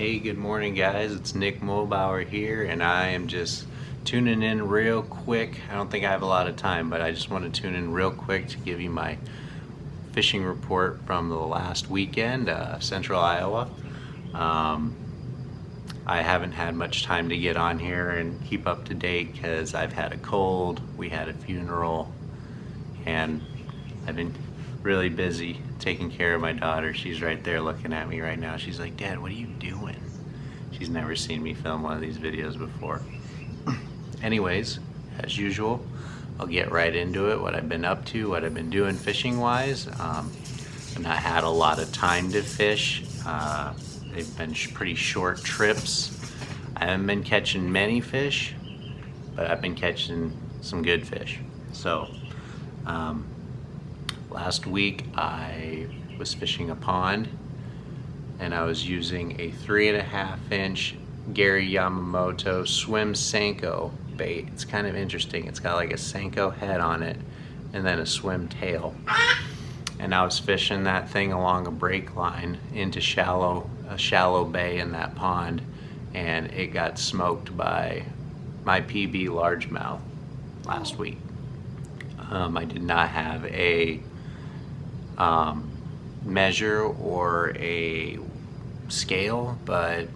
Hey, good morning guys, it's Nick Mulbauer here, and I am just tuning in real quick. I don't think I have a lot of time, but I just want to tune in real quick to give you my fishing report from the last weekend, Central Iowa. I haven't had much time to get on here and keep up to date because I've had a cold, we had a funeral, and I've been really busy taking care of my daughter. She's right there looking at me right now. She's like, "Dad, what are you doing?" She's never seen me film one of these videos before. Anyways, as usual, I'll get right into it, what I've been up to, what I've been doing fishing wise. I've not had a lot of time to fish. They've been pretty short trips. I haven't been catching many fish, but I've been catching some good fish. So last week I was fishing a pond and I was using a 3.5 inch Gary Yamamoto swim Senko bait. It's kind of interesting. It's got like a Senko head on it and then a swim tail. And I was fishing that thing along a break line into a shallow bay in that pond, and it got smoked by my PB largemouth last week. I did not have a measure or a scale, but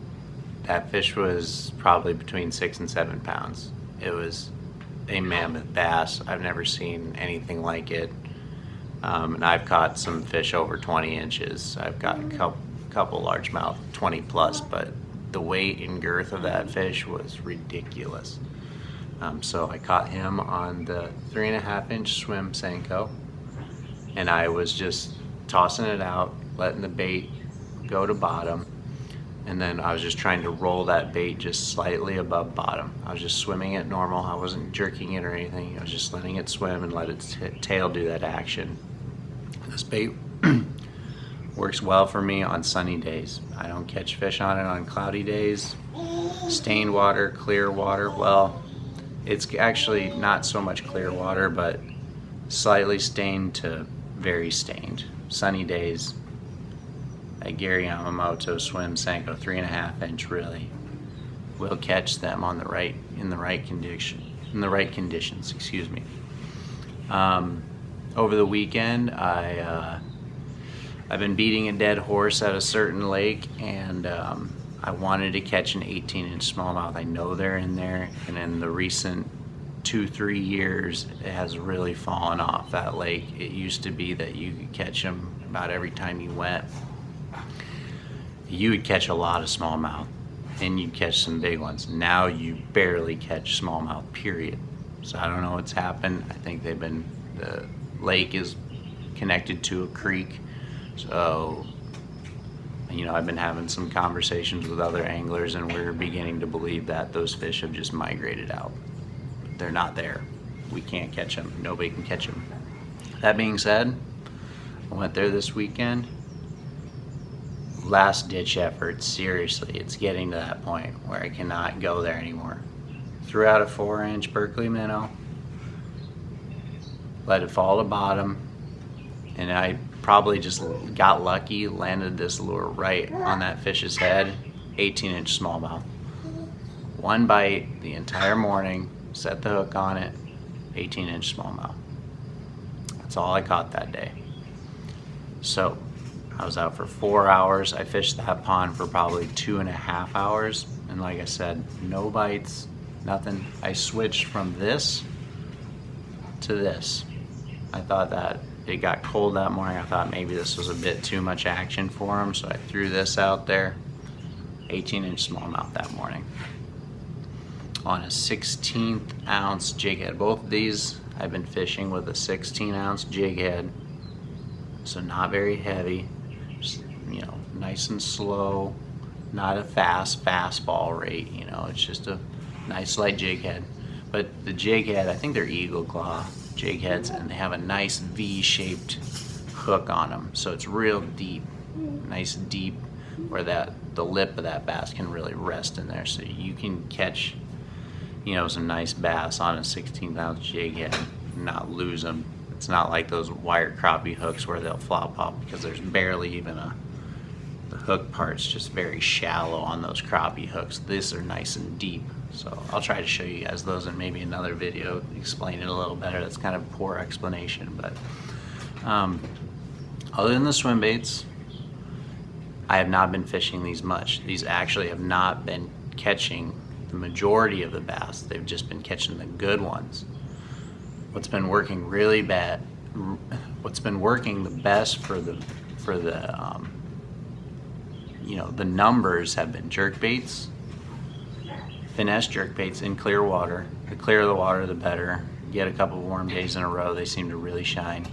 that fish was probably between 6 and 7 pounds. It was a mammoth bass. I've never seen anything like it. And I've caught some fish over 20 inches. I've got a couple largemouth 20 plus, but the weight and girth of that fish was ridiculous. So I caught him on the 3.5 inch swim Senko, and I was just tossing it out, letting the bait go to bottom, and then I was just trying to roll that bait just slightly above bottom. I was just swimming it normal. I wasn't jerking it or anything. I was just letting it swim and let its tail do that action. This bait works well for me on sunny days. I don't catch fish on it on cloudy days. Stained water, clear water, well, it's actually not so much clear water, but slightly stained to very stained. Sunny days, a Gary Yamamoto swim Senko 3.5 inch really will catch them on in the right conditions. Excuse me. Over the weekend, I've been beating a dead horse at a certain lake, and I wanted to catch an 18 inch smallmouth. I know they're in there, and in the recent 2-3 years, it has really fallen off that lake. It used to be that you could catch them about every time you went. You would catch a lot of smallmouth, and you'd catch some big ones. Now you barely catch smallmouth, period. So I don't know what's happened. I think the lake is connected to a creek. So, you know, I've been having some conversations with other anglers, and we're beginning to believe that those fish have just migrated out. They're not there. We can't catch them. Nobody can catch them. That being said, I went there this weekend. Last ditch effort, seriously, it's getting to that point where I cannot go there anymore. Threw out a 4 inch Berkley Minnow, let it fall to bottom, and I probably just got lucky, landed this lure right on that fish's head. 18 inch smallmouth. One bite the entire morning, set the hook on it, 18 inch smallmouth. That's all I caught that day. So I was out for 4 hours. I fished that pond for probably 2.5 hours, and like I said, no bites, nothing. I switched from this to this. I thought that it got cold that morning. I thought maybe this was a bit too much action for him, so I threw this out there. 18 inch smallmouth that morning on a 16th ounce jig head. Both of these I've been fishing with a 16 ounce jig head, so not very heavy, just, you know, nice and slow, not a fast fall rate, you know, it's just a nice light jig head. But the jig head, I think they're eagle claw jig heads, and they have a nice V-shaped hook on them, so it's real deep, nice deep, where the lip of that bass can really rest in there, so you can catch, you know, some nice bass on a 16th ounce jig head and not lose them. It's not like those wire crappie hooks where they'll flop off because there's barely even the hook part's just very shallow on those crappie hooks. These are nice and deep. So I'll try to show you guys those in maybe another video, explain it a little better. That's kind of a poor explanation, but other than the swim baits, I have not been fishing these much. These actually have not been catching the majority of the bass. They've just been catching the good ones. What's been working really bad, what's been working the best for the you know, the numbers have been jerkbaits, finesse jerkbaits in clear water. The clearer the water, the better. Get a couple warm days in a row, they seem to really shine.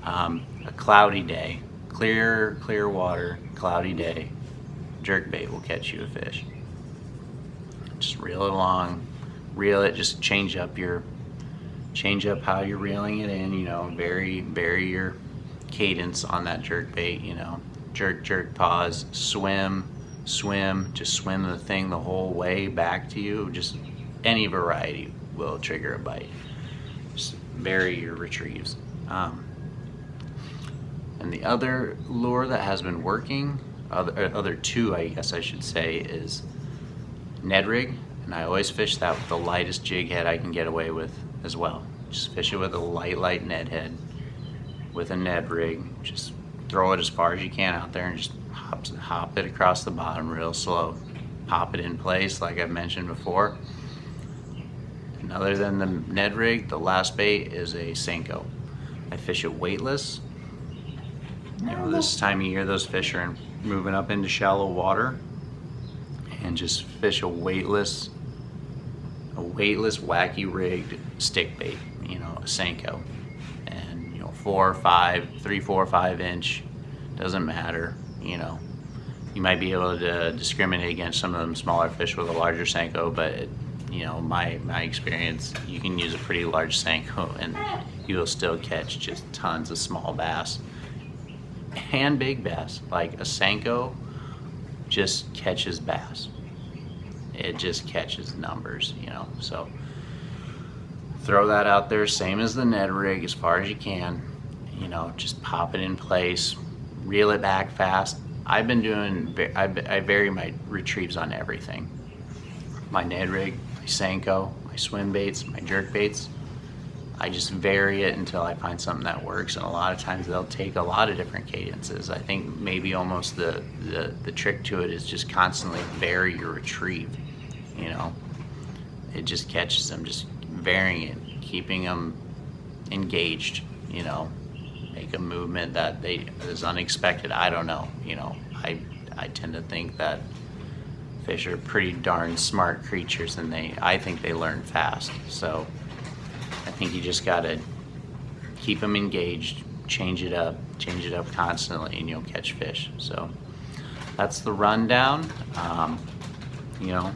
A cloudy day, clear water, cloudy day, jerkbait will catch you a fish. Just reel it along, reel it, just change up how you're reeling it in, you know, vary your cadence on that jerkbait, you know, jerk, pause, swim, just swim the thing the whole way back to you. Just any variety will trigger a bite. Just vary your retrieves. And the other lure that has been working, other two I guess I should say, is Ned rig, and I always fish that with the lightest jig head I can get away with as well. Just fish it with a light Ned head with a Ned rig. Just throw it as far as you can out there and just hop it across the bottom real slow. Pop it in place like I've mentioned before. And other than the Ned rig, the last bait is a Senko. I fish it weightless. You know, this time of year those fish are moving up into shallow water, and just fish a weightless wacky rigged stick bait, you know, a Senko. And you know, 3, 4, 5 inch, doesn't matter, you know. You might be able to discriminate against some of them smaller fish with a larger Senko, but you know, my experience, you can use a pretty large Senko and you will still catch just tons of small bass and big bass. Like a Senko just catches bass. It just catches numbers, you know. So throw that out there, same as the Ned rig, as far as you can. You know, just pop it in place, reel it back fast. I've been doing, I vary my retrieves on everything. My Ned rig, my Senko, my swim baits, my jerk baits. I just vary it until I find something that works, and a lot of times they'll take a lot of different cadences. I think maybe almost the trick to it is just constantly vary your retrieve, you know. It just catches them, just varying it, keeping them engaged, you know. Make a movement that is unexpected. I don't know, you know. I tend to think that fish are pretty darn smart creatures, and I think they learn fast. So I think you just gotta keep them engaged, change it up constantly, and you'll catch fish. So that's the rundown. You know,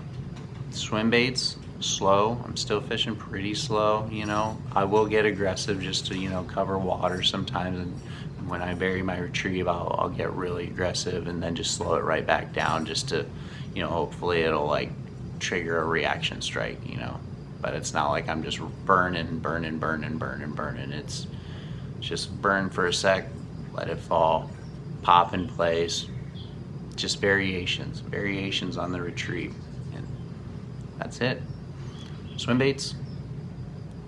swim baits, slow. I'm still fishing pretty slow, you know. I will get aggressive just to, you know, cover water sometimes, and when I vary my retrieve, I'll get really aggressive and then just slow it right back down just to, you know, hopefully it'll like trigger a reaction strike, you know. But it's not like I'm just burning. It's just burn for a sec, let it fall, pop in place, just variations on the retrieve, and that's it. Swim baits,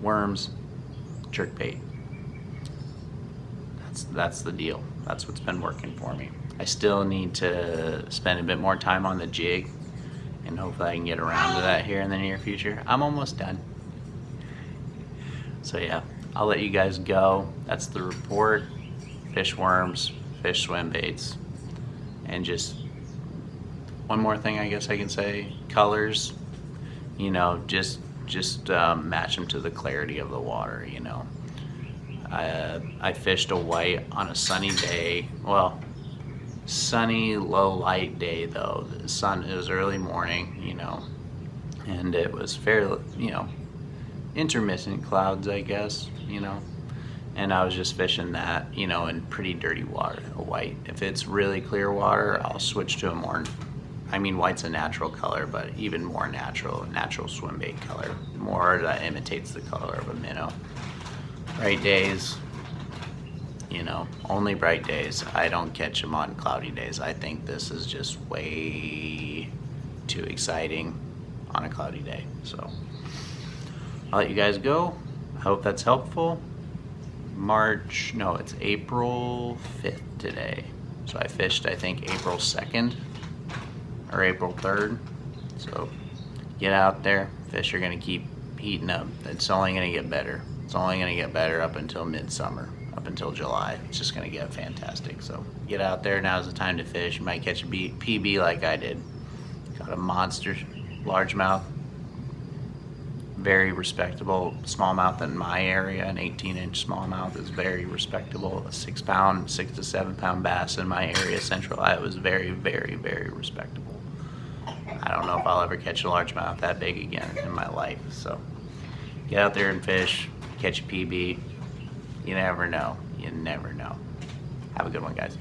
worms, jerkbait. That's the deal. That's what's been working for me. I still need to spend a bit more time on the jig, and hopefully I can get around to that here in the near future. I'm almost done. So yeah, I'll let you guys go. That's the report. Fish worms, fish swim baits, and just one more thing I guess I can say, colors, you know, just match them to the clarity of the water, you know. I fished a white on a sunny day, well, sunny low light day though. It was early morning, you know, and it was fairly, you know, intermittent clouds I guess, you know, and I was just fishing that, you know, in pretty dirty water, a white. If it's really clear water, I'll switch to a more, I mean, white's a natural color, but even more natural swim bait color, more that imitates the color of a minnow. Right days, you know, only bright days. I don't catch them on cloudy days. I think this is just way too exciting on a cloudy day. So I'll let you guys go. I hope that's helpful. It's April 5th today. So I fished, I think, April 2nd or April 3rd. So get out there. Fish are going to keep heating up. It's only going to get better. It's only going to get better up until midsummer, up until July. It's just going to get fantastic. So get out there. Now's the time to fish. You might catch a PB like I did. Got a monster largemouth. Very respectable smallmouth in my area. An 18-inch smallmouth is very respectable. A 6 to 7 pound bass in my area, Central Iowa, is very, very, very respectable. I don't know if I'll ever catch a largemouth that big again in my life. So get out there and fish, catch a PB. You never know. You never know. Have a good one, guys.